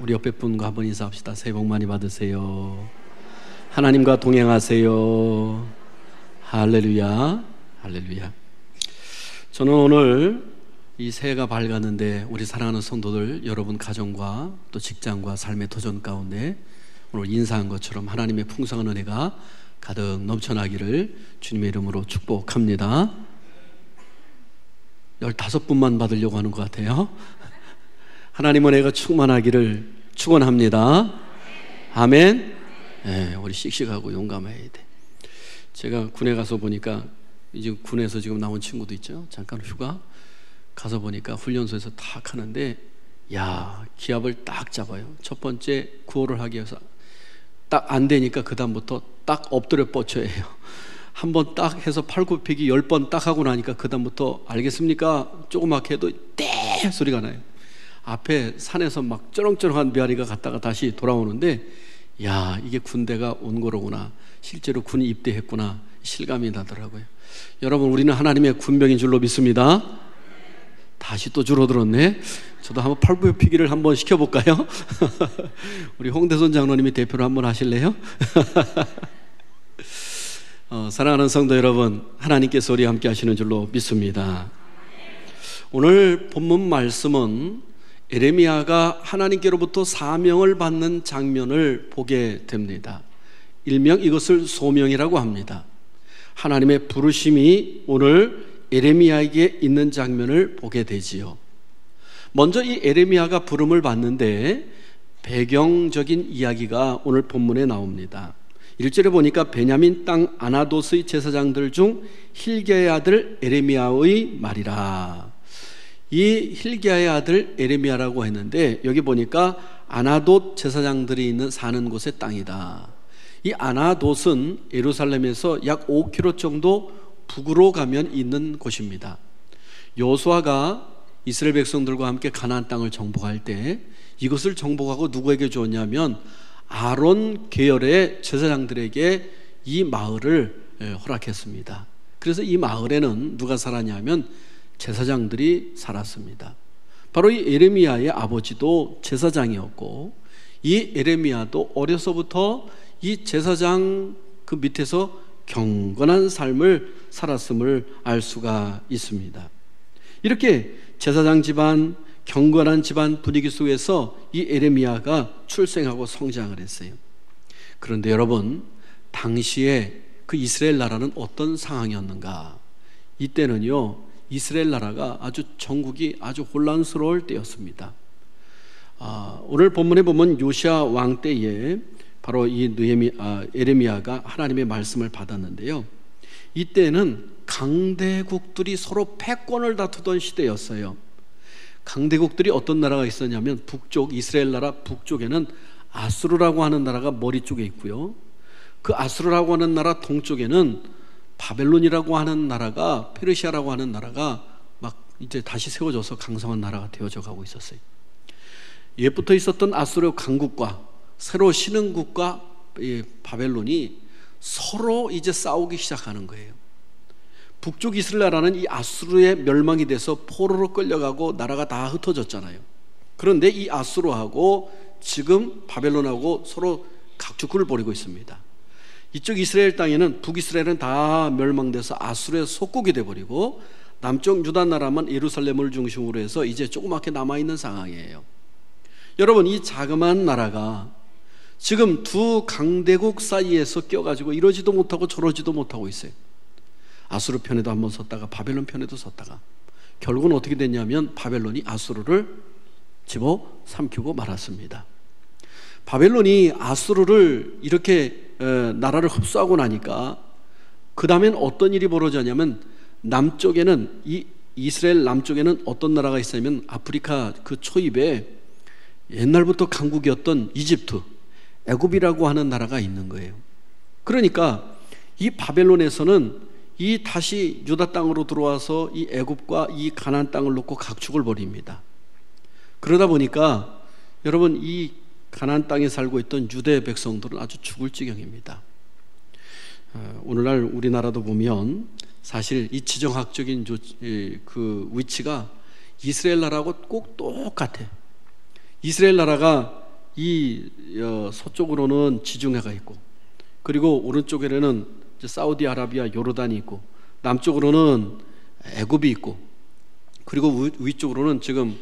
우리 옆에 분과 한번 인사합시다. 새해 복 많이 받으세요. 하나님과 동행하세요. 할렐루야, 할렐루야. 저는 오늘 이 새해가 밝았는데 우리 사랑하는 성도들, 여러분 가정과 또 직장과 삶의 도전 가운데 오늘 인사한 것처럼 하나님의 풍성한 은혜가 가득 넘쳐나기를 주님의 이름으로 축복합니다. 15분만 받으려고 하는 것 같아요. 하나님 은혜가 충만하기를 축원합니다. 아멘. 네, 우리 씩씩하고 용감해야 돼. 제가 군에 가서 보니까 이제 군에서 지금 나온 친구도 있죠. 잠깐 휴가 가서 보니까 훈련소에서 딱 하는데, 야, 기압을 딱 잡아요. 첫 번째 구호를 하기 위해서 딱 안 되니까 그 다음부터 딱 엎드려 뻗쳐야 해요. 한번 딱 해서 팔굽히기 10번 딱 하고 나니까 그 다음부터 알겠습니까? 조그맣게 해도 떼 소리가 나요. 앞에 산에서 막 쩌렁쩌렁한 메아리가 갔다가 다시 돌아오는데, 야, 이게 군대가 온 거로구나, 실제로 군이 입대했구나 실감이 나더라고요. 여러분, 우리는 하나님의 군병인 줄로 믿습니다. 다시 또 줄어들었네. 저도 한번 팔굽히기를 한번 시켜볼까요? 우리 홍대선 장로님이 대표로 한번 하실래요? 사랑하는 성도 여러분, 하나님께서 우리와 함께 하시는 줄로 믿습니다. 오늘 본문 말씀은 에레미야가 하나님께로부터 사명을 받는 장면을 보게 됩니다. 일명 이것을 소명이라고 합니다. 하나님의 부르심이 오늘 에레미야에게 있는 장면을 보게 되지요. 먼저 이 에레미야가 부름을 받는데 배경적인 이야기가 오늘 본문에 나옵니다. 1절에 보니까 베냐민 땅 아나돗의 제사장들 중 hilkiya의 아들 에레미야의 말이라. 이 hilkiya의 아들 에레미야라고 했는데, 여기 보니까 아나돗 제사장들이 사는 곳의 땅이다. 이 아나돗은 예루살렘에서 약 5km 정도 북으로 가면 있는 곳입니다. 여호수아가 이스라엘 백성들과 함께 가나안 땅을 정복할 때 이것을 정복하고 누구에게 주었냐면 아론 계열의 제사장들에게 이 마을을 허락했습니다. 그래서 이 마을에는 누가 살았냐면 제사장들이 살았습니다. 바로 이 에레미야의 아버지도 제사장이었고, 이 에레미야도 어려서부터 이 제사장 그 밑에서 경건한 삶을 살았음을 알 수가 있습니다. 이렇게 제사장 집안, 경건한 집안 분위기 속에서 이 에레미야가 출생하고 성장을 했어요. 그런데 여러분, 당시에 그 이스라엘 나라는 어떤 상황이었는가? 이때는요, 이스라엘 나라가 아주 전국이 아주 혼란스러울 때였습니다. 오늘 본문에 보면 요시야 왕 때에 바로 이 에레미야가 하나님의 말씀을 받았는데요, 이때는 강대국들이 서로 패권을 다투던 시대였어요. 강대국들이 어떤 나라가 있었냐면 북쪽, 이스라엘 나라 북쪽에는 아수르라고 하는 나라가 머리 쪽에 있고요, 그 아수르라고 하는 나라 동쪽에는 바벨론이라고 하는 나라가, 페르시아라고 하는 나라가 막 이제 다시 세워져서 강성한 나라가 되어져 가고 있었어요. 옛부터 있었던 아수르 강국과 새로 신흥국과 바벨론이 서로 이제 싸우기 시작하는 거예요. 북쪽 이스라엘 나라는 이 아수르의 멸망이 돼서 포로로 끌려가고 나라가 다 흩어졌잖아요. 그런데 이 아수르하고 지금 바벨론하고 서로 각축구를 벌이고 있습니다. 이쪽 이스라엘 땅에는 북이스라엘은 다 멸망돼서 아수르의 속국이 돼버리고, 남쪽 유다 나라만 예루살렘을 중심으로 해서 이제 조그맣게 남아있는 상황이에요. 여러분, 이 자그마한 나라가 지금 두 강대국 사이에서 껴가지고 이러지도 못하고 저러지도 못하고 있어요. 아수르 편에도 한번 섰다가 바벨론 편에도 섰다가, 결국은 어떻게 됐냐면 바벨론이 아수르를 집어삼키고 말았습니다. 바벨론이 아수르를 이렇게 나라를 흡수하고 나니까 그 다음엔 어떤 일이 벌어졌냐면, 남쪽에는 이 이스라엘 남쪽에는 어떤 나라가 있었냐면 아프리카 그 초입에 옛날부터 강국이었던 이집트, 애굽이라고 하는 나라가 있는 거예요. 그러니까 이 바벨론에서는 이 다시 유다 땅으로 들어와서 이 애굽과 이 가나안 땅을 놓고 각축을 벌입니다. 그러다 보니까 여러분, 이 가나안 땅에 살고 있던 유대 백성들은 아주 죽을 지경입니다. 오늘날 우리나라도 보면 사실 이 지정학적인 그 위치가 이스라엘 나라하고 꼭 똑같아. 이스라엘 나라가 이 서쪽으로는 지중해가 있고, 그리고 오른쪽에는 이제 사우디아라비아, 요르단이 있고, 남쪽으로는 애굽이 있고, 그리고 위쪽으로는 지금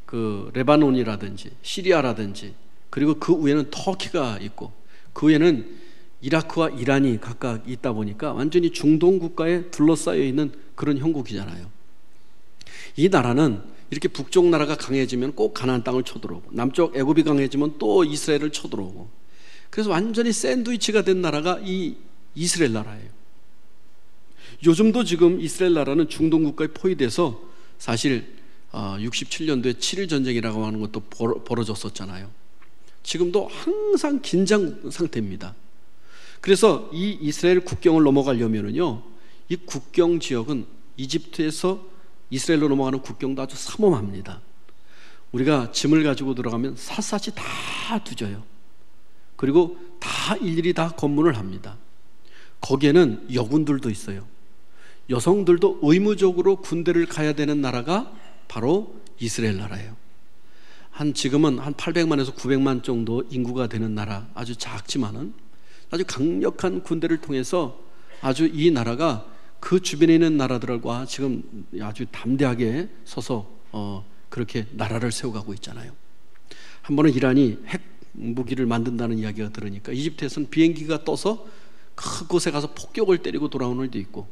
그 레바논이라든지 시리아라든지, 그리고 그 위에는 터키가 있고, 그 위에는 이라크와 이란이 각각 있다 보니까 완전히 중동 국가에 둘러싸여 있는 그런 형국이잖아요. 이 나라는 이렇게 북쪽 나라가 강해지면 꼭 가나안 땅을 쳐들어오고, 남쪽 애굽이 강해지면 또 이스라엘을 쳐들어오고, 그래서 완전히 샌드위치가 된 나라가 이 이스라엘 나라예요. 요즘도 지금 이스라엘 나라는 중동 국가에 포위돼서 사실 67년도에 7일 전쟁이라고 하는 것도 벌어졌었잖아요. 지금도 항상 긴장 상태입니다. 그래서 이 이스라엘 국경을 넘어가려면은요, 이 국경 지역은 이집트에서 이스라엘로 넘어가는 국경도 아주 삼엄합니다. 우리가 짐을 가지고 들어가면 샅샅이 다 뒤져요. 그리고 다 일일이 다 검문을 합니다. 거기에는 여군들도 있어요. 여성들도 의무적으로 군대를 가야 되는 나라가 바로 이스라엘 나라예요. 지금은 한 800만에서 900만 정도 인구가 되는 나라, 아주 작지만은 아주 강력한 군대를 통해서 아주 이 나라가 그 주변에 있는 나라들과 지금 아주 담대하게 서서 그렇게 나라를 세워가고 있잖아요. 한 번은 이란이 핵 무기를 만든다는 이야기가 들으니까 이집트에서는 비행기가 떠서 그곳에 가서 폭격을 때리고 돌아오는 일도 있고,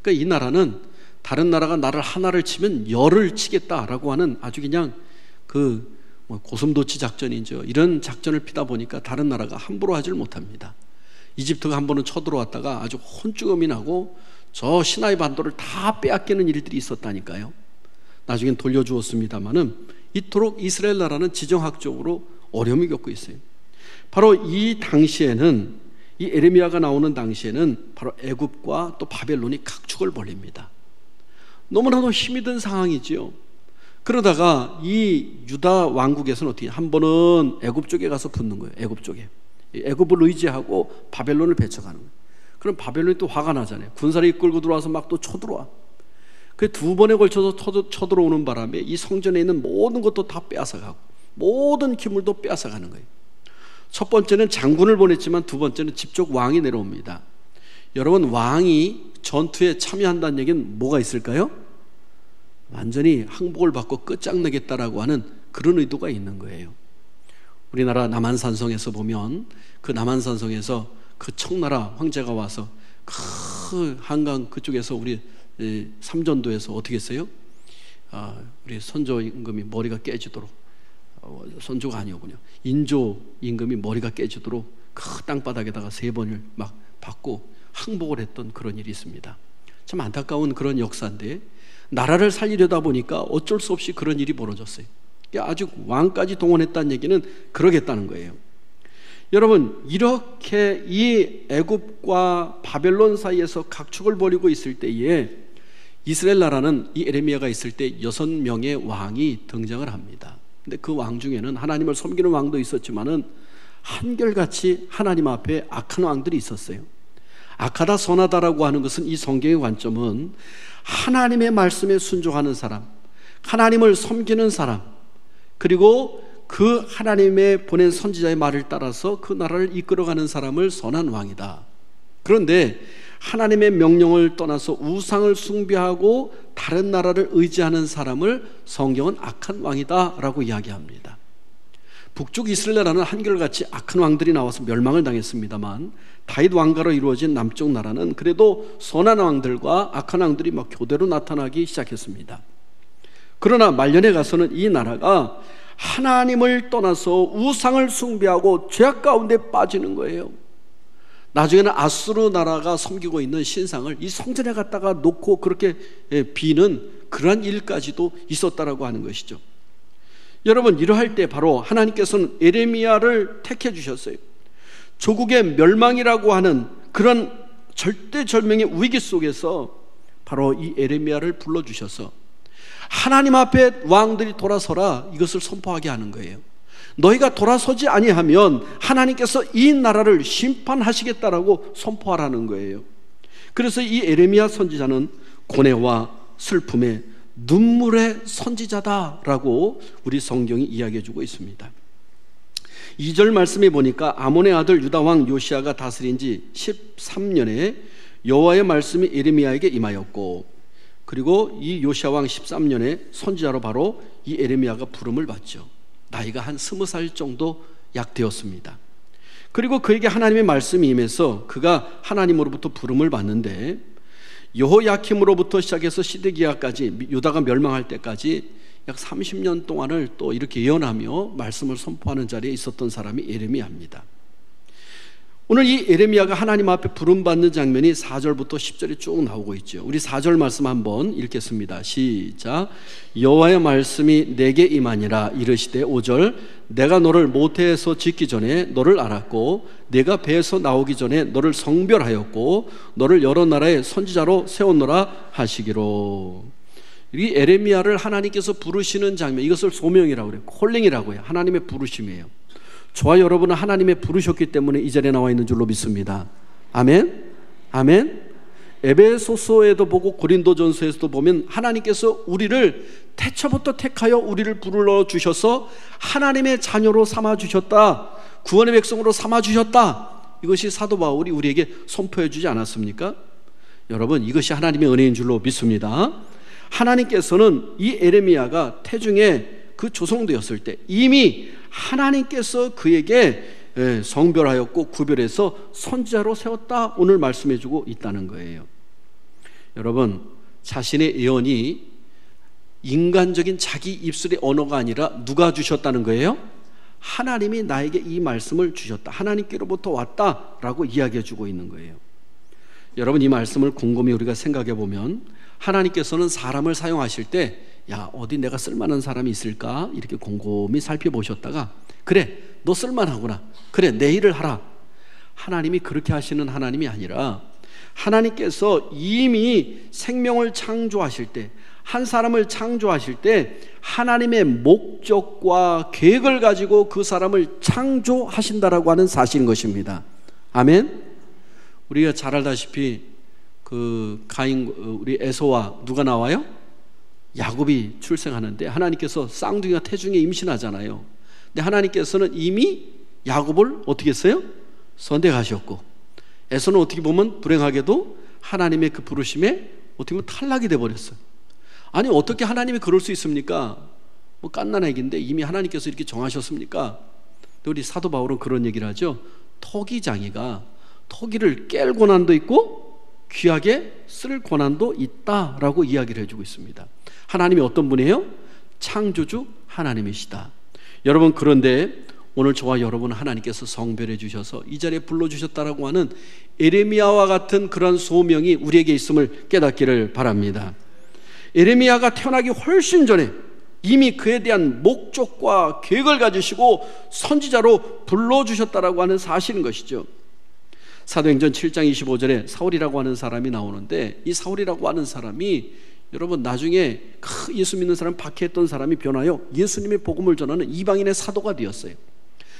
그러니까 이 나라는 다른 나라가 나를 하나를 치면 열을 치겠다라고 하는 아주 그냥 고슴도치 작전이죠. 이런 작전을 피다 보니까 다른 나라가 함부로 하질 못합니다. 이집트가 한 번은 쳐들어왔다가 아주 혼쭈금이 나고 저 시나이 반도를 다 빼앗기는 일들이 있었다니까요. 나중엔 돌려주었습니다마는 이토록 이스라엘 나라는 지정학적으로 어려움을 겪고 있어요. 바로 이 당시에는, 이 에레미야가 나오는 당시에는 바로 애굽과 또 바벨론이 각축을 벌립니다. 너무나도 힘이 든 상황이지요. 그러다가 이 유다 왕국에서는 어떻게, 한 번은 애굽 쪽에 가서 붙는 거예요. 애굽 쪽에. 애굽을 의지하고 바벨론을 배척하는 거예요. 그럼 바벨론이 또 화가 나잖아요. 군사를 이끌고 들어와서 막 또 쳐들어와. 그 두 번에 걸쳐서 쳐들어오는 바람에 이 성전에 있는 모든 것도 다 빼앗아가고, 모든 기물도 빼앗아가는 거예요. 첫 번째는 장군을 보냈지만 두 번째는 직접 왕이 내려옵니다. 여러분, 왕이 전투에 참여한다는 얘기는 뭐가 있을까요? 완전히 항복을 받고 끝장내겠다라고 하는 그런 의도가 있는 거예요. 우리나라 남한산성에서 보면, 그 남한산성에서 그 청나라 황제가 와서 그 한강 그쪽에서 우리 삼전도에서 어떻게 했어요? 우리 선조 임금이 머리가 깨지도록, 선조가 아니었군요. 인조 임금이 머리가 깨지도록 그 땅바닥에다가 3번을 막 받고 항복을 했던 그런 일이 있습니다. 참 안타까운 그런 역사인데, 나라를 살리려다 보니까 어쩔 수 없이 그런 일이 벌어졌어요. 아주 왕까지 동원했다는 얘기는 그러겠다는 거예요. 여러분, 이렇게 이 애굽과 바벨론 사이에서 각축을 벌이고 있을 때에 이스라엘 나라는, 이 에레미야가 있을 때 6명의 왕이 등장을 합니다. 근데 그 왕 중에는 하나님을 섬기는 왕도 있었지만은 한결같이 하나님 앞에 악한 왕들이 있었어요. 악하다 선하다라고 하는 것은, 이 성경의 관점은 하나님의 말씀에 순종하는 사람, 하나님을 섬기는 사람, 그리고 그 하나님의 보낸 선지자의 말을 따라서 그 나라를 이끌어가는 사람을 선한 왕이다. 그런데 하나님의 명령을 떠나서 우상을 숭배하고 다른 나라를 의지하는 사람을 성경은 악한 왕이다 라고 이야기합니다. 북쪽 이스라엘 나라는 한결같이 악한 왕들이 나와서 멸망을 당했습니다만, 다윗 왕가로 이루어진 남쪽 나라는 그래도 선한 왕들과 악한 왕들이 막 교대로 나타나기 시작했습니다. 그러나 말년에 가서는 이 나라가 하나님을 떠나서 우상을 숭배하고 죄악 가운데 빠지는 거예요. 나중에는 아수르 나라가 섬기고 있는 신상을 이 성전에 갖다가 놓고 그렇게 비는 그러한 일까지도 있었다라고 하는 것이죠. 여러분, 이러할 때 바로 하나님께서는 에레미야를 택해 주셨어요. 조국의 멸망이라고 하는 그런 절대절명의 위기 속에서 바로 이 에레미야를 불러주셔서 하나님 앞에 왕들이 돌아서라, 이것을 선포하게 하는 거예요. 너희가 돌아서지 아니하면 하나님께서 이 나라를 심판하시겠다라고 선포하라는 거예요. 그래서 이 에레미야 선지자는 고뇌와 슬픔의 눈물의 선지자다라고 우리 성경이 이야기해주고 있습니다. 2절 말씀에 보니까 아몬의 아들 유다 왕 요시야가 다스린 지 13년에 여호와의 말씀이 에레미야에게 임하였고, 그리고 이 요시야 왕 13년에 선지자로 바로 이 에레미야가 부름을 받죠. 나이가 한 20살 정도 약 되었습니다. 그리고 그에게 하나님의 말씀이 임해서 그가 하나님으로부터 부름을 받는데, 여호야킴으로부터 시작해서 시드기야까지, 유다가 멸망할 때까지 약 30년 동안을 또 이렇게 예언하며 말씀을 선포하는 자리에 있었던 사람이 에레미야입니다. 오늘 이 에레미야가 하나님 앞에 부름받는 장면이 4절부터 10절이 쭉 나오고 있죠. 우리 4절 말씀 한번 읽겠습니다. 시작. 여호와의 말씀이 내게 임하니라. 이르시되 5절 내가 너를 모태에서 짓기 전에 너를 알았고 내가 배에서 나오기 전에 너를 성별하였고 너를 여러 나라의 선지자로 세웠노라 하시기로. 이 에레미야를 하나님께서 부르시는 장면, 이것을 소명이라고 그래요. 콜링이라고 해요. 하나님의 부르심이에요. 저와 여러분은 하나님의 부르셨기 때문에 이 자리에 나와 있는 줄로 믿습니다. 아멘? 아멘? 에베소서에도 보고 고린도전서에서도 보면 하나님께서 우리를 태초부터 택하여 우리를 불러주셔서 하나님의 자녀로 삼아주셨다, 구원의 백성으로 삼아주셨다, 이것이 사도 바울이 우리에게 선포해 주지 않았습니까? 여러분, 이것이 하나님의 은혜인 줄로 믿습니다. 하나님께서는 이 에레미야가 태중에 그 조성되었을 때 이미 하나님께서 그에게 성별하였고 구별해서 선지자로 세웠다, 오늘 말씀해 주고 있다는 거예요. 여러분, 자신의 예언이 인간적인 자기 입술의 언어가 아니라 누가 주셨다는 거예요? 하나님이 나에게 이 말씀을 주셨다, 하나님께로부터 왔다라고 이야기해 주고 있는 거예요. 여러분, 이 말씀을 곰곰이 우리가 생각해 보면 하나님께서는 사람을 사용하실 때, 야, 어디 내가 쓸만한 사람이 있을까? 이렇게 곰곰이 살펴보셨다가, 그래, 너 쓸만하구나, 그래, 내 일을 하라. 하나님이 그렇게 하시는 하나님이 아니라, 하나님께서 이미 생명을 창조하실 때, 한 사람을 창조하실 때 하나님의 목적과 계획을 가지고 그 사람을 창조하신다라고 하는 사실인 것입니다. 아멘? 우리가 잘 알다시피 우리 에서와 누가 나와요? 야곱이 출생하는데 하나님께서 쌍둥이가 태중에 임신하잖아요. 근데 하나님께서는 이미 야곱을 어떻게 했어요? 선택하셨고, 에서는 어떻게 보면 불행하게도 하나님의 그 부르심에 어떻게 보면 탈락이 돼버렸어요. 아니, 어떻게 하나님이 그럴 수 있습니까? 뭐 갓난 애기인데 이미 하나님께서 이렇게 정하셨습니까? 우리 사도 바울은 그런 얘기를 하죠. 토기장이가 토기를 깰 권한도 있고 귀하게 쓸 권한도 있다라고 이야기를 해주고 있습니다. 하나님이 어떤 분이에요? 창조주 하나님이시다. 여러분, 그런데 오늘 저와 여러분 하나님께서 성별해 주셔서 이 자리에 불러주셨다라고 하는 에레미야와 같은 그런 소명이 우리에게 있음을 깨닫기를 바랍니다. 에레미야가 태어나기 훨씬 전에 이미 그에 대한 목적과 계획을 가지시고 선지자로 불러주셨다라고 하는 사실인 것이죠. 사도행전 7장 25절에 사울이라고 하는 사람이 나오는데, 이 사울이라고 하는 사람이 여러분 나중에 예수 믿는 사람 박해했던 사람이 변하여 예수님의 복음을 전하는 이방인의 사도가 되었어요.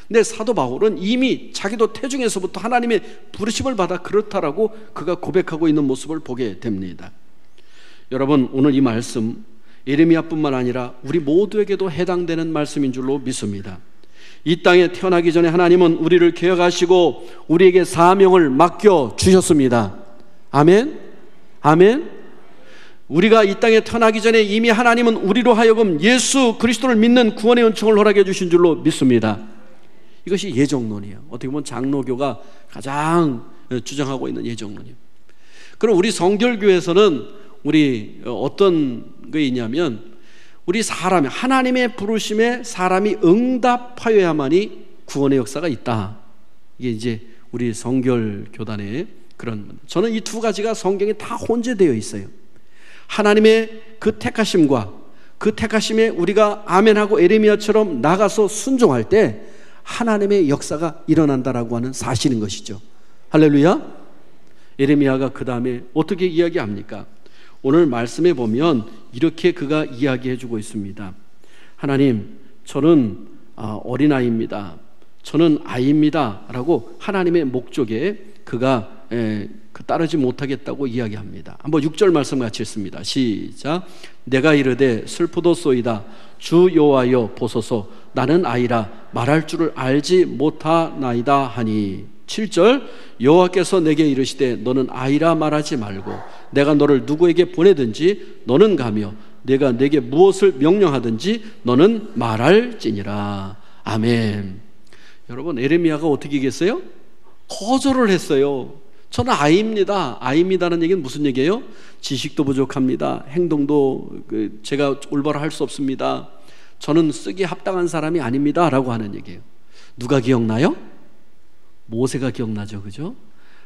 근데 사도 바울은 이미 자기도 태중에서부터 하나님의 부르심을 받아 그렇다라고 그가 고백하고 있는 모습을 보게 됩니다. 여러분, 오늘 이 말씀 에레미야뿐만 아니라 우리 모두에게도 해당되는 말씀인 줄로 믿습니다. 이 땅에 태어나기 전에 하나님은 우리를 개혁하시고 우리에게 사명을 맡겨 주셨습니다. 아멘? 아멘? 우리가 이 땅에 태어나기 전에 이미 하나님은 우리로 하여금 예수 그리스도를 믿는 구원의 은총을 허락해 주신 줄로 믿습니다. 이것이 예정론이에요. 어떻게 보면 장로교가 가장 주장하고 있는 예정론이에요. 그럼 우리 성결교에서는 우리 어떤 게 있냐면, 우리 사람이 하나님의 부르심에 사람이 응답하여야만이 구원의 역사가 있다. 이게 이제 우리 성결교단의 그런, 저는 이 두 가지가 성경에 다 혼재되어 있어요. 하나님의 그 택하심과 그 택하심에 우리가 아멘하고 에레미야처럼 나가서 순종할 때 하나님의 역사가 일어난다라고 하는 사실인 것이죠. 할렐루야. 에레미야가 그 다음에 어떻게 이야기합니까? 오늘 말씀에 보면 이렇게 그가 이야기해주고 있습니다. 하나님, 저는 어린아이입니다, 저는 아이입니다 라고 하나님의 목적에 그가 따르지 못하겠다고 이야기합니다. 한번 6절 말씀 같이 읽습니다. 시작. 내가 이르되 슬프도소이다, 주 여호와여 보소서, 나는 아이라 말할 줄을 알지 못하나이다 하니. 7절 여호와께서 내게 이르시되 너는 아이라 말하지 말고 내가 너를 누구에게 보내든지 너는 가며 내가 내게 무엇을 명령하든지 너는 말할지니라. 아멘. 여러분, 에레미야가 어떻게 얘기했어요? 거절을 했어요. 저는 아이입니다. 아이입니다는 얘기는 무슨 얘기예요? 지식도 부족합니다. 행동도 제가 올바로 할 수 없습니다. 저는 쓰기에 합당한 사람이 아닙니다 라고 하는 얘기예요. 누가 기억나요? 모세가 기억나죠, 그죠?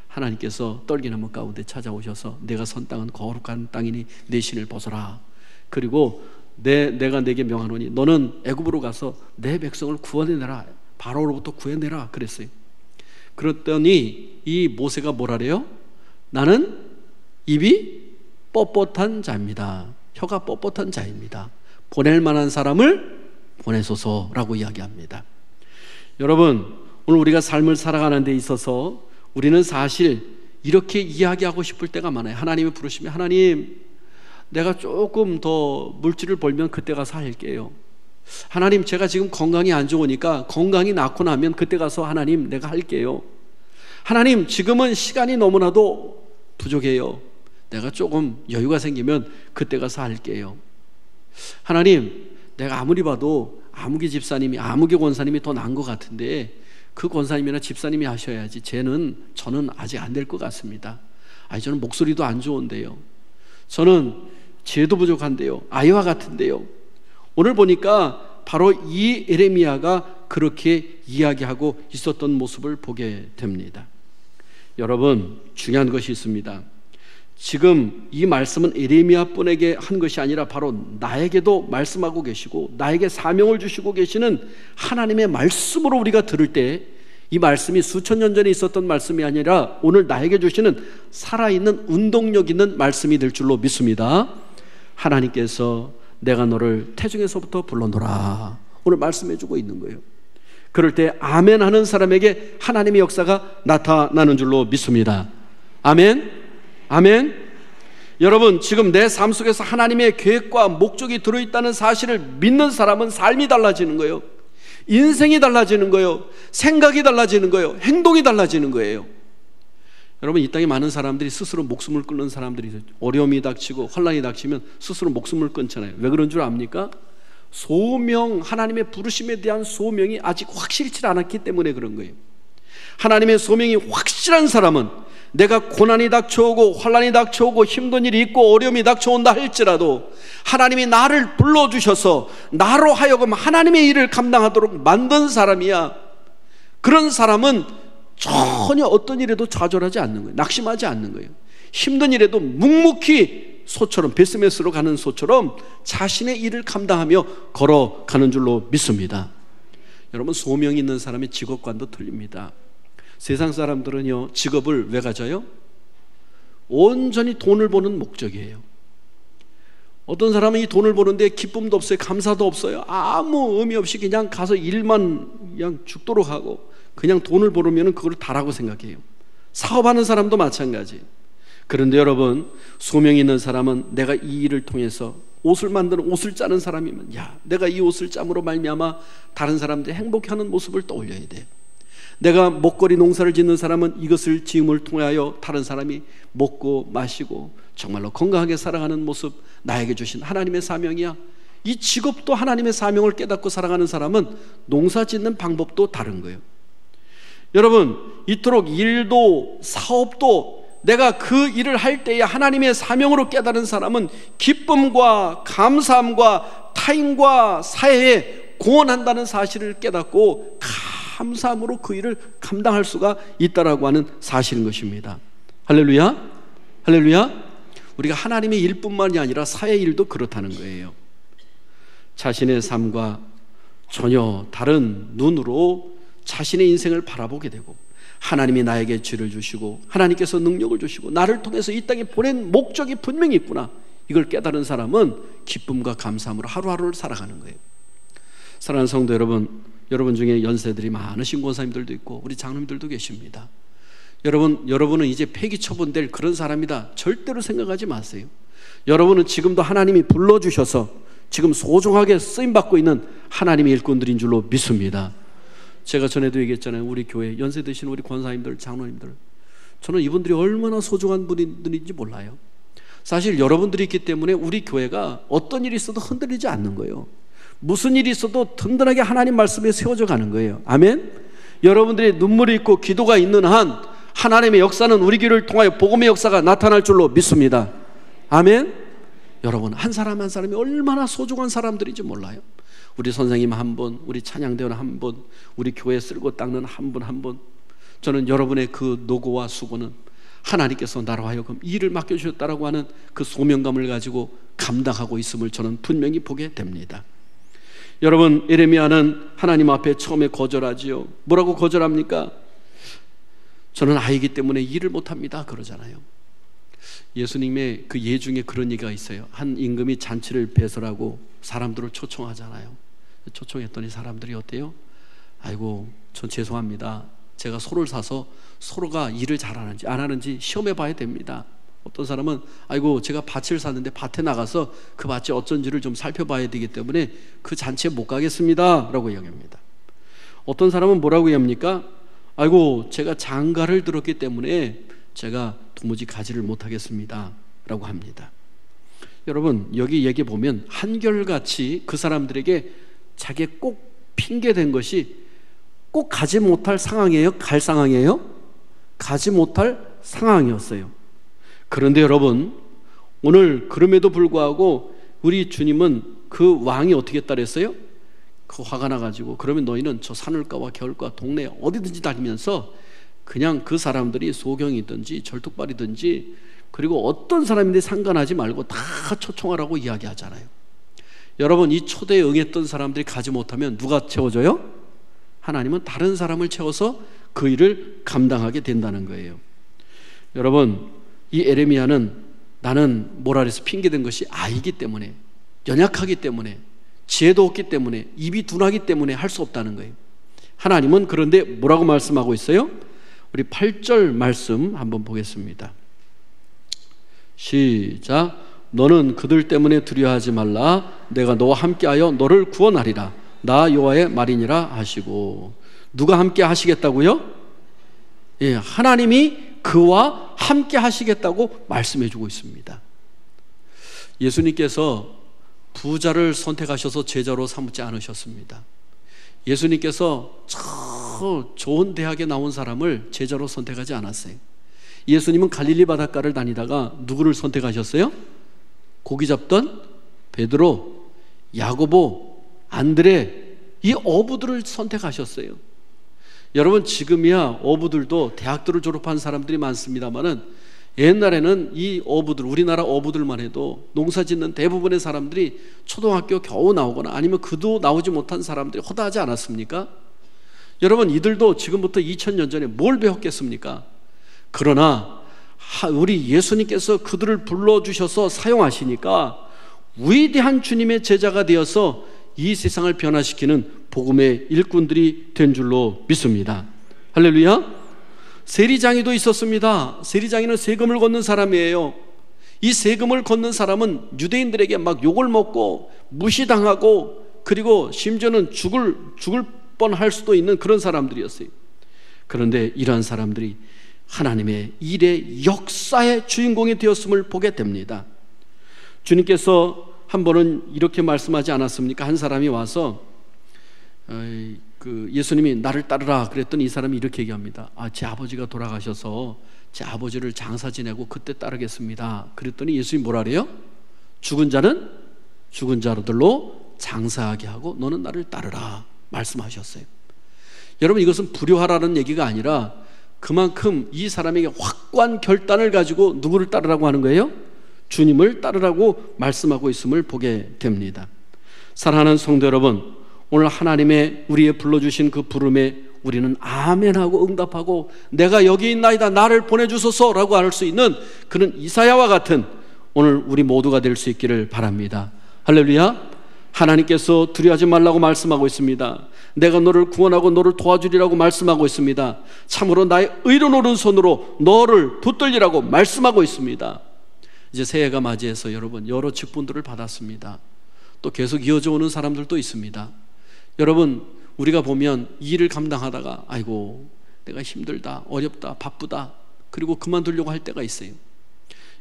하나님께서 떨기나무 가운데 찾아오셔서 내가 선 땅은 거룩한 땅이니 내 신을 벗어라. 그리고 내가 내게 명하노니 너는 애굽으로 가서 내 백성을 구원해내라. 바로로부터 구해내라 그랬어요. 그랬더니 이 모세가 뭐라래요? 나는 입이 뻣뻣한 자입니다. 혀가 뻣뻣한 자입니다. 보낼 만한 사람을 보내소서라고 이야기합니다. 여러분, 오늘 우리가 삶을 살아가는 데 있어서 우리는 사실 이렇게 이야기하고 싶을 때가 많아요. 하나님이 부르시면 하나님, 내가 조금 더 물질을 벌면 그때 가서 할게요. 하나님, 제가 지금 건강이 안 좋으니까 건강이 낫고 나면 그때 가서 하나님 내가 할게요. 하나님, 지금은 시간이 너무나도 부족해요. 내가 조금 여유가 생기면 그때 가서 할게요. 하나님, 내가 아무리 봐도 아무개 집사님이, 아무개 권사님이 더 나은 것 같은데 그 권사님이나 집사님이 하셔야지. 저는 아직 안 될 것 같습니다. 저는 목소리도 안 좋은데요. 저는 지혜도 부족한데요. 아이와 같은데요. 오늘 보니까 바로 이 에레미야가 그렇게 이야기하고 있었던 모습을 보게 됩니다. 여러분, 중요한 것이 있습니다. 지금 이 말씀은 에레미야 뿐에게 한 것이 아니라 바로 나에게도 말씀하고 계시고 나에게 사명을 주시고 계시는 하나님의 말씀으로 우리가 들을 때 이 말씀이 수천 년 전에 있었던 말씀이 아니라 오늘 나에게 주시는 살아있는 운동력 있는 말씀이 될 줄로 믿습니다. 하나님께서 내가 너를 태중에서부터 불러노라 오늘 말씀해주고 있는 거예요. 그럴 때 아멘 하는 사람에게 하나님의 역사가 나타나는 줄로 믿습니다. 아멘. 아멘. 여러분, 지금 내 삶 속에서 하나님의 계획과 목적이 들어있다는 사실을 믿는 사람은 삶이 달라지는 거예요. 인생이 달라지는 거예요. 생각이 달라지는 거예요. 행동이 달라지는 거예요. 여러분, 이 땅에 많은 사람들이 스스로 목숨을 끊는 사람들이 있어요. 어려움이 닥치고 혼란이 닥치면 스스로 목숨을 끊잖아요. 왜 그런 줄 압니까? 소명, 하나님의 부르심에 대한 소명이 아직 확실치 않았기 때문에 그런 거예요. 하나님의 소명이 확실한 사람은 내가 고난이 닥쳐오고 혼란이 닥쳐오고 힘든 일이 있고 어려움이 닥쳐온다 할지라도 하나님이 나를 불러주셔서 나로 하여금 하나님의 일을 감당하도록 만든 사람이야. 그런 사람은 전혀 어떤 일에도 좌절하지 않는 거예요. 낙심하지 않는 거예요. 힘든 일에도 묵묵히 소처럼, 베스메스로 가는 소처럼 자신의 일을 감당하며 걸어가는 줄로 믿습니다. 여러분, 소명이 있는 사람의 직업관도 틀립니다. 세상 사람들은요, 직업을 왜 가져요? 온전히 돈을 버는 목적이에요. 어떤 사람은 이 돈을 버는데 기쁨도 없어요. 감사도 없어요. 아무 의미 없이 그냥 가서 일만 그냥 죽도록 하고 그냥 돈을 벌으면 그걸 다라고 생각해요. 사업하는 사람도 마찬가지. 그런데 여러분, 소명이 있는 사람은 내가 이 일을 통해서 옷을 만드는, 옷을 짜는 사람이면 내가 이 옷을 짬으로 말미암아 다른 사람들이 행복해하는 모습을 떠올려야 돼요. 내가 먹거리 농사를 짓는 사람은 이것을 지음을 통하여 다른 사람이 먹고 마시고 정말로 건강하게 살아가는 모습, 나에게 주신 하나님의 사명이야. 이 직업도 하나님의 사명을 깨닫고 살아가는 사람은 농사 짓는 방법도 다른 거예요. 여러분, 이토록 일도 사업도 내가 그 일을 할 때에 하나님의 사명으로 깨달은 사람은 기쁨과 감사함과 타인과 사회에 공헌한다는 사실을 깨닫고 감사함으로 그 일을 감당할 수가 있다라고 하는 사실인 것입니다. 할렐루야. 할렐루야. 우리가 하나님의 일뿐만이 아니라 사회 일도 그렇다는 거예요. 자신의 삶과 전혀 다른 눈으로 자신의 인생을 바라보게 되고 하나님이 나에게 죄를 주시고 하나님께서 능력을 주시고 나를 통해서 이 땅에 보낸 목적이 분명히 있구나, 이걸 깨달은 사람은 기쁨과 감사함으로 하루하루를 살아가는 거예요. 사랑하는 성도 여러분, 여러분 중에 연세들이 많으신 권사님들도 있고 우리 장로님들도 계십니다. 여러분은 이제 폐기 처분될 그런 사람이다 절대로 생각하지 마세요. 여러분은 지금도 하나님이 불러주셔서 지금 소중하게 쓰임받고 있는 하나님의 일꾼들인 줄로 믿습니다. 제가 전에도 얘기했잖아요. 우리 교회 연세 드신 우리 권사님들, 장로님들, 저는 이분들이 얼마나 소중한 분들인지 몰라요. 사실 여러분들이 있기 때문에 우리 교회가 어떤 일이 있어도 흔들리지 않는 거예요. 무슨 일이 있어도 든든하게 하나님 말씀에 세워져 가는 거예요. 아멘. 여러분들이 눈물이 있고 기도가 있는 한 하나님의 역사는 우리 교회를 통하여 복음의 역사가 나타날 줄로 믿습니다. 아멘. 여러분, 한 사람 한 사람이 얼마나 소중한 사람들인지 몰라요. 우리 선생님 한 분, 우리 찬양대원 한 분, 우리 교회 쓸고 닦는 한 분 한 분, 저는 여러분의 그 노고와 수고는 하나님께서 나로 하여금 일을 맡겨주셨다라고 하는 그 소명감을 가지고 감당하고 있음을 저는 분명히 보게 됩니다. 여러분, 예레미야는 하나님 앞에 처음에 거절하지요. 뭐라고 거절합니까? 저는 아이기 때문에 일을 못합니다 그러잖아요. 예수님의 그 예 중에 그런 얘기가 있어요. 한 임금이 잔치를 배설하고 사람들을 초청하잖아요. 초청했더니 사람들이 어때요? 아이고, 전 죄송합니다. 제가 소를 사서 소가 일을 잘하는지 안 하는지 시험해 봐야 됩니다. 어떤 사람은 아이고, 제가 밭을 샀는데 밭에 나가서 그 밭이 어쩐지를 좀 살펴봐야 되기 때문에 그 잔치에 못 가겠습니다 라고 이야기합니다. 어떤 사람은 뭐라고 얘기합니까? 아이고, 제가 장가를 들었기 때문에 제가 도무지 가지를 못하겠습니다 라고 합니다. 여러분, 여기 얘기 보면 한결같이 그 사람들에게 자기 꼭 핑계댄 것이 꼭 가지 못할 상황이에요? 갈 상황이에요? 가지 못할 상황이었어요. 그런데 여러분, 오늘 그럼에도 불구하고 우리 주님은 그 왕이 어떻게 했다 그랬어요? 그 화가 나가지고 그러면 너희는 저 산울가와 겨울가 동네 어디든지 다니면서 그냥 그 사람들이 소경이든지 절뚝발이든지 그리고 어떤 사람인지 상관하지 말고 다 초청하라고 이야기하잖아요. 여러분, 이 초대에 응했던 사람들이 가지 못하면 누가 채워줘요? 하나님은 다른 사람을 채워서 그 일을 감당하게 된다는 거예요. 여러분, 이 예레미야는 나는 뭐라 그래서 핑계댄 것이 아이기 때문에, 연약하기 때문에, 지혜도 없기 때문에, 입이 둔하기 때문에 할 수 없다는 거예요. 하나님은 그런데 뭐라고 말씀하고 있어요? 우리 8절 말씀 한번 보겠습니다. 시작. 너는 그들 때문에 두려워하지 말라. 내가 너와 함께하여 너를 구원하리라. 나 여호와의 말이니라 하시고. 누가 함께 하시겠다고요? 예, 하나님이 그와 함께 하시겠다고 말씀해 주고 있습니다. 예수님께서 부자를 선택하셔서 제자로 삼지 않으셨습니다. 예수님께서 저 좋은 대학에 나온 사람을 제자로 선택하지 않았어요. 예수님은 갈릴리 바닷가를 다니다가 누구를 선택하셨어요? 고기 잡던 베드로, 야고보, 안드레, 이 어부들을 선택하셨어요. 여러분, 지금이야 어부들도 대학들을 졸업한 사람들이 많습니다만은 옛날에는 이 어부들, 우리나라 어부들만 해도 농사 짓는 대부분의 사람들이 초등학교 겨우 나오거나 아니면 그도 나오지 못한 사람들이 허다하지 않았습니까? 여러분, 이들도 지금부터 2000년 전에 뭘 배웠겠습니까? 그러나 우리 예수님께서 그들을 불러주셔서 사용하시니까 위대한 주님의 제자가 되어서 이 세상을 변화시키는 복음의 일꾼들이 된 줄로 믿습니다. 할렐루야. 세리장이도 있었습니다. 세리장이는 세금을 걷는 사람이에요. 이 세금을 걷는 사람은 유대인들에게 막 욕을 먹고 무시당하고 그리고 심지어는 죽을 뻔할 수도 있는 그런 사람들이었어요. 그런데 이러한 사람들이 하나님의 일의 역사의 주인공이 되었음을 보게 됩니다. 주님께서 한 번은 이렇게 말씀하지 않았습니까? 한 사람이 와서 예수님이 나를 따르라 그랬더니 이 사람이 이렇게 얘기합니다. 제 아버지가 돌아가셔서 제 아버지를 장사 지내고 그때 따르겠습니다. 그랬더니 예수님이 뭐라 그래요? 죽은 자는 죽은 자로들로 장사하게 하고 너는 나를 따르라 말씀하셨어요. 여러분, 이것은 불효하라는 얘기가 아니라 그만큼 이 사람에게 확고한 결단을 가지고 누구를 따르라고 하는 거예요? 주님을 따르라고 말씀하고 있음을 보게 됩니다. 사랑하는 성도 여러분, 오늘 하나님의 우리의 불러주신 그 부름에 우리는 아멘하고 응답하고 내가 여기 있나이다 나를 보내주소서라고 할 수 있는 그런 이사야와 같은 오늘 우리 모두가 될 수 있기를 바랍니다. 할렐루야. 하나님께서 두려워하지 말라고 말씀하고 있습니다. 내가 너를 구원하고 너를 도와주리라고 말씀하고 있습니다. 참으로 나의 의로운 오른손으로 너를 붙들리라고 말씀하고 있습니다. 이제 새해가 맞이해서 여러분 여러 직분들을 받았습니다. 또 계속 이어져 오는 사람들도 있습니다. 여러분, 우리가 보면 이 일을 감당하다가 아이고 내가 힘들다, 어렵다, 바쁘다, 그리고 그만두려고 할 때가 있어요.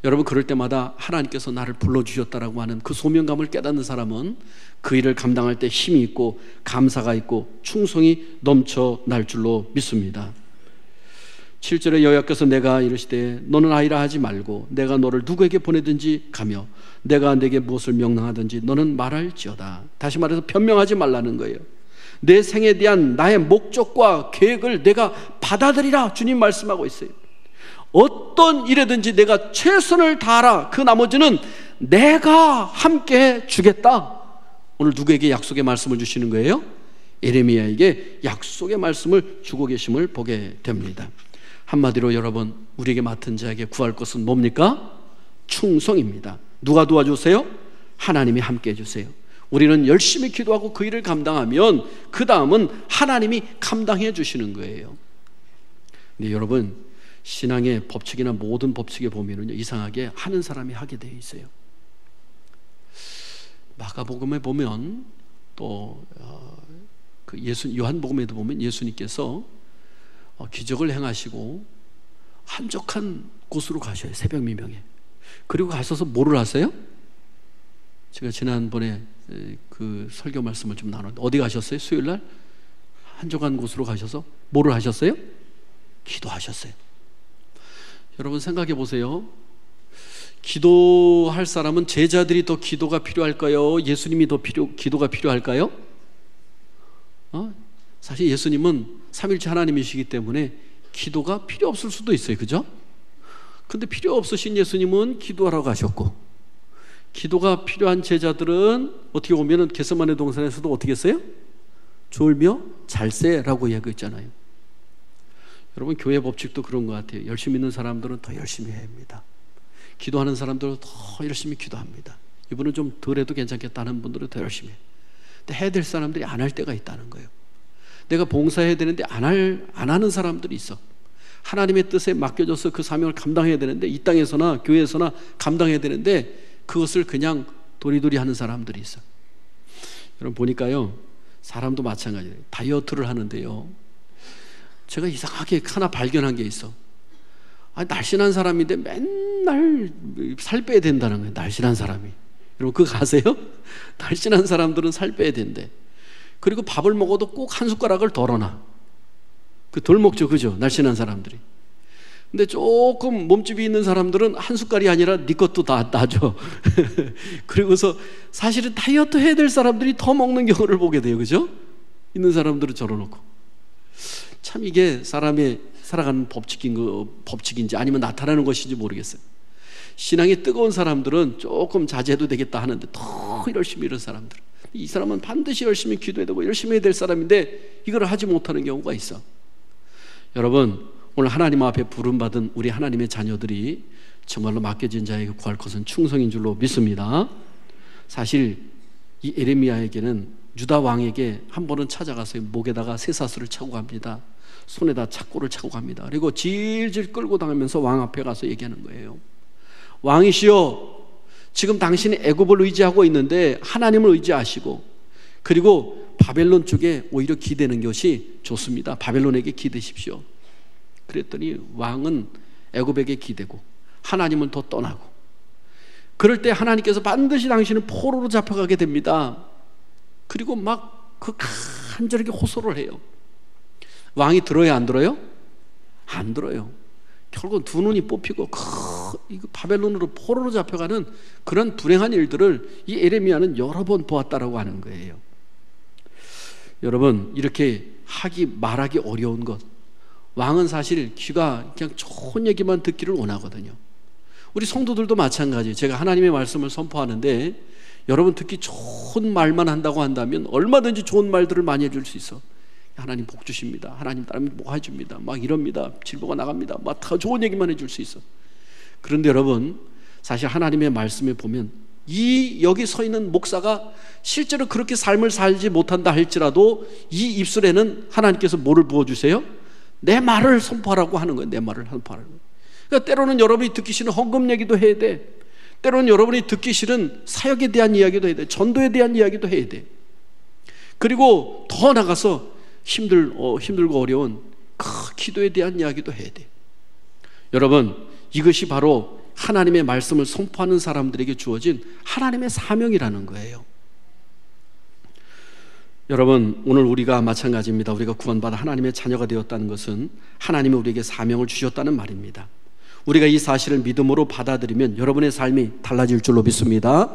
여러분, 그럴 때마다 하나님께서 나를 불러주셨다라고 하는 그 소명감을 깨닫는 사람은 그 일을 감당할 때 힘이 있고 감사가 있고 충성이 넘쳐날 줄로 믿습니다. 7절에 여호와께서 내가 이르시되 너는 아이라 하지 말고 내가 너를 누구에게 보내든지 가며 내가 내게 무엇을 명령하든지 너는 말할지어다. 다시 말해서 변명하지 말라는 거예요. 내 생에 대한 나의 목적과 계획을 내가 받아들이라 주님 말씀하고 있어요. 어떤 일에든지 내가 최선을 다하라. 그 나머지는 내가 함께 주겠다. 오늘 누구에게 약속의 말씀을 주시는 거예요? 에레미야에게 약속의 말씀을 주고 계심을 보게 됩니다. 한마디로 여러분, 우리에게 맡은 자에게 구할 것은 뭡니까? 충성입니다. 누가 도와주세요? 하나님이 함께 해주세요. 우리는 열심히 기도하고 그 일을 감당하면 그 다음은 하나님이 감당해 주시는 거예요. 근데 여러분, 신앙의 법칙이나 모든 법칙에 보면은 이상하게 하는 사람이 하게 되어 있어요. 마가복음에 보면 또 요한복음에도 보면 예수님께서 기적을 행하시고 한적한 곳으로 가셔요. 새벽 미명에. 그리고 가셔서 뭐를 하세요? 제가 지난번에 그 설교 말씀을 좀 나눴는데 어디 가셨어요? 수요일날 한적한 곳으로 가셔서 뭐를 하셨어요? 기도하셨어요. 여러분 생각해 보세요. 기도할 사람은 제자들이 더 기도가 필요할까요? 예수님이 더 기도가 필요할까요? 사실 예수님은 삼일째 하나님이시기 때문에 기도가 필요 없을 수도 있어요. 그죠? 근데 필요 없으신 예수님은 기도하러 가셨고, 기도가 필요한 제자들은 어떻게 보면 겟세마네 동산에서도 어떻게 했어요? 졸며 잘세라고 이야기했잖아요. 여러분, 교회 법칙도 그런 것 같아요. 열심히 있는 사람들은 더 열심히 해야 합니다. 기도하는 사람들은 더 열심히 기도합니다. 이분은 좀 덜 해도 괜찮겠다는 분들은 더 열심히 해요. 근데 해야 될 사람들이 안 할 때가 있다는 거예요. 내가 봉사해야 되는데 안 하는 사람들이 있어. 하나님의 뜻에 맡겨져서 그 사명을 감당해야 되는데, 이 땅에서나 교회에서나 감당해야 되는데 그것을 그냥 도리도리 하는 사람들이 있어. 여러분 보니까요, 사람도 마찬가지예요. 다이어트를 하는데요, 제가 이상하게 하나 발견한 게 있어. 날씬한 사람인데 맨날 살 빼야 된다는 거예요. 날씬한 사람이. 여러분 그거 아세요? 날씬한 사람들은 살 빼야 된대. 그리고 밥을 먹어도 꼭 한 숟가락을 덜어놔. 덜 먹죠, 그죠? 날씬한 사람들이. 근데 조금 몸집이 있는 사람들은 한 숟갈이 아니라 네 것도 다 놔줘. 그리고서 사실은 다이어트 해야 될 사람들이 더 먹는 경우를 보게 돼요, 그죠? 있는 사람들은 절어놓고. 참 이게 사람의 살아가는 법칙인지 아니면 나타나는 것인지 모르겠어요. 신앙이 뜨거운 사람들은 조금 자제해도 되겠다 하는데 더 열심히 이런 사람들, 이 사람은 반드시 열심히 기도해야 되고 열심히 해야 될 사람인데 이걸 하지 못하는 경우가 있어. 여러분, 오늘 하나님 앞에 부름받은 우리 하나님의 자녀들이 정말로 맡겨진 자에게 구할 것은 충성인 줄로 믿습니다. 사실 이 에레미야에게는 유다 왕에게 한 번은 찾아가서 목에다가 쇠사슬을 차고 갑니다. 손에다 착고를 차고 갑니다. 그리고 질질 끌고 당하면서 왕 앞에 가서 얘기하는 거예요. 왕이시여, 지금 당신이 애굽을 의지하고 있는데 하나님을 의지하시고, 그리고 바벨론 쪽에 오히려 기대는 것이 좋습니다. 바벨론에게 기대십시오. 그랬더니 왕은 애굽에게 기대고 하나님은 더 떠나고, 그럴 때 하나님께서 반드시 당신을 포로로 잡혀가게 됩니다. 그리고 막 그 간절하게 호소를 해요. 왕이 들어요, 안 들어요? 안 들어요. 결국 두 눈이 뽑히고 이거 바벨론으로 포로로 잡혀가는 그런 불행한 일들을 이 에레미야는 여러 번 보았다라고 하는 거예요. 여러분, 이렇게 말하기 어려운 것, 왕은 사실 귀가 그냥 좋은 얘기만 듣기를 원하거든요. 우리 성도들도 마찬가지예요. 제가 하나님의 말씀을 선포하는데 여러분 듣기 좋은 말만 한다고 한다면 얼마든지 좋은 말들을 많이 해줄 수 있어. 하나님 복 주십니다, 하나님 따르면 뭐 해줍니다, 막 이럽니다, 질보가 나갑니다, 막 다 좋은 얘기만 해줄 수 있어. 그런데 여러분, 사실 하나님의 말씀에 보면 여기 서 있는 목사가 실제로 그렇게 삶을 살지 못한다 할지라도 이 입술에는 하나님께서 뭐를 부어주세요? 내 말을 선포하라고 하는 거예요. 내 말을 선포하라고. 그러니까 때로는 여러분이 듣기 싫은 헌금 얘기도 해야 돼. 때로는 여러분이 듣기 싫은 사역에 대한 이야기도 해야 돼. 전도에 대한 이야기도 해야 돼. 그리고 더 나가서 힘들고 어려운 그 기도에 대한 이야기도 해야 돼. 여러분, 이것이 바로 하나님의 말씀을 선포하는 사람들에게 주어진 하나님의 사명이라는 거예요. 여러분, 오늘 우리가 마찬가지입니다. 우리가 구원받아 하나님의 자녀가 되었다는 것은 하나님이 우리에게 사명을 주셨다는 말입니다. 우리가 이 사실을 믿음으로 받아들이면 여러분의 삶이 달라질 줄로 믿습니다.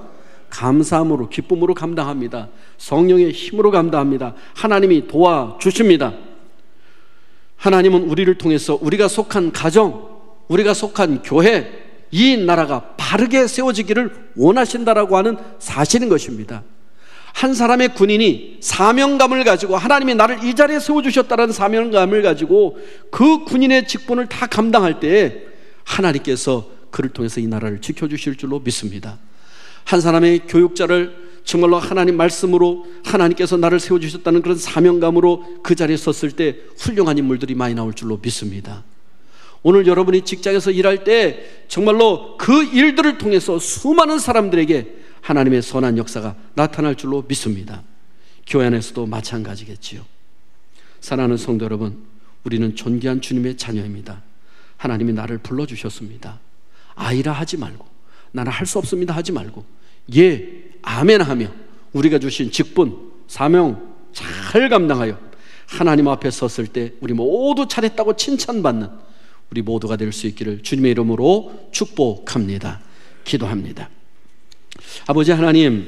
감사함으로, 기쁨으로 감당합니다. 성령의 힘으로 감당합니다. 하나님이 도와주십니다. 하나님은 우리를 통해서 우리가 속한 가정, 우리가 속한 교회, 이 나라가 바르게 세워지기를 원하신다라고 하는 사실인 것입니다. 한 사람의 군인이 사명감을 가지고, 하나님이 나를 이 자리에 세워주셨다는 사명감을 가지고 그 군인의 직분을 다 감당할 때에 하나님께서 그를 통해서 이 나라를 지켜주실 줄로 믿습니다. 한 사람의 교육자를 정말로 하나님 말씀으로 하나님께서 나를 세워주셨다는 그런 사명감으로 그 자리에 섰을 때 훌륭한 인물들이 많이 나올 줄로 믿습니다. 오늘 여러분이 직장에서 일할 때 정말로 그 일들을 통해서 수많은 사람들에게 하나님의 선한 역사가 나타날 줄로 믿습니다. 교회 안에서도 마찬가지겠지요. 사랑하는 성도 여러분, 우리는 존귀한 주님의 자녀입니다. 하나님이 나를 불러주셨습니다. 아이라 하지 말고, 나는 할 수 없습니다 하지 말고, 예, 아멘 하며 우리가 주신 직분, 사명 잘 감당하여 하나님 앞에 섰을 때 우리 모두 잘했다고 칭찬받는 우리 모두가 될 수 있기를 주님의 이름으로 축복합니다. 기도합니다. 아버지 하나님,